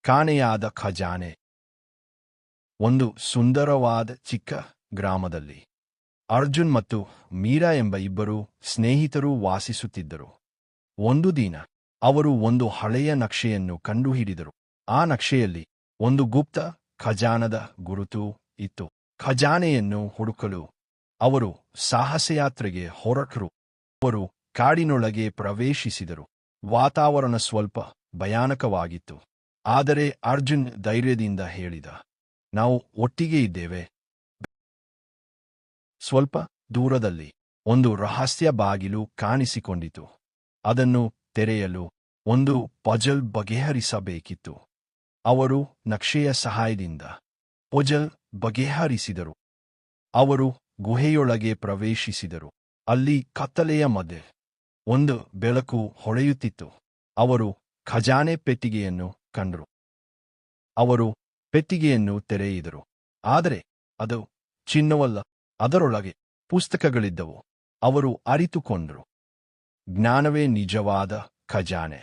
ಕಾಣೆಯಾದ ಖಜಾನೆ. ಒಂದು ಸುಂದರವಾದ ಚಿಕ್ಕ ಗ್ರಾಮದಲ್ಲಿ ಅರ್ಜುನ್ ಮತ್ತು ಮೀರಾ ಎಂಬ ಇಬ್ಬರು ಸ್ನೇಹಿತರು ವಾಸಿಸುತ್ತಿದ್ದರು. ಒಂದು ದಿನ ಅವರು ಒಂದು ಹಳೆಯ ನಕ್ಷೆಯನ್ನು ಕಂಡುಹಿಡಿದರು. ಆ ನಕ್ಷೆಯಲ್ಲಿ ಒಂದು ಗುಪ್ತ ಖಜಾನದ ಗುರುತು ಇತ್ತು. ಖಜಾನೆಯನ್ನು ಹುಡುಕಲು ಅವರು ಸಾಹಸಯಾತ್ರೆಗೆ ಹೊರಟರು. ಅವರು ಕಾಡಿನೊಳಗೆ ಪ್ರವೇಶಿಸಿದರು. ವಾತಾವರಣ ಸ್ವಲ್ಪ ಭಯಾನಕವಾಗಿತ್ತು. ಆದರೆ ಅರ್ಜುನ್ ಧೈರ್ಯದಿಂದ ಹೇಳಿದ, ನಾವು ಒಟ್ಟಿಗೆ ಇದ್ದೇವೆ. ಸ್ವಲ್ಪ ದೂರದಲ್ಲಿ ಒಂದು ರಹಸ್ಯ ಬಾಗಿಲು ಕಾಣಿಸಿಕೊಂಡಿತು. ಅದನ್ನು ತೆರೆಯಲು ಒಂದು ಪಜಲ್ ಬಗೆಹರಿಸಬೇಕಿತ್ತು. ಅವರು ನಕ್ಷೆಯ ಸಹಾಯದಿಂದ ಪಜಲ್ ಬಗೆಹರಿಸಿದರು. ಅವರು ಗುಹೆಯೊಳಗೆ ಪ್ರವೇಶಿಸಿದರು. ಅಲ್ಲಿ ಕತ್ತಲೆಯ ಮಧ್ಯೆ ಒಂದು ಬೆಳಕು ಹೊಳೆಯುತ್ತಿತ್ತು. ಅವರು ಖಜಾನೆ ಪೆಟ್ಟಿಗೆಯನ್ನು ಕಂಡರು. ಅವರು ಪೆಟ್ಟಿಗೆಯನ್ನು ತೆರೆಯಿದರು. ಆದರೆ ಅದು ಚಿನ್ನವಲ್ಲ, ಅದರೊಳಗೆ ಪುಸ್ತಕಗಳಿದ್ದವು. ಅವರು ಅರಿತುಕೊಂಡರು, ಜ್ಞಾನವೇ ನಿಜವಾದ ಖಜಾನೆ.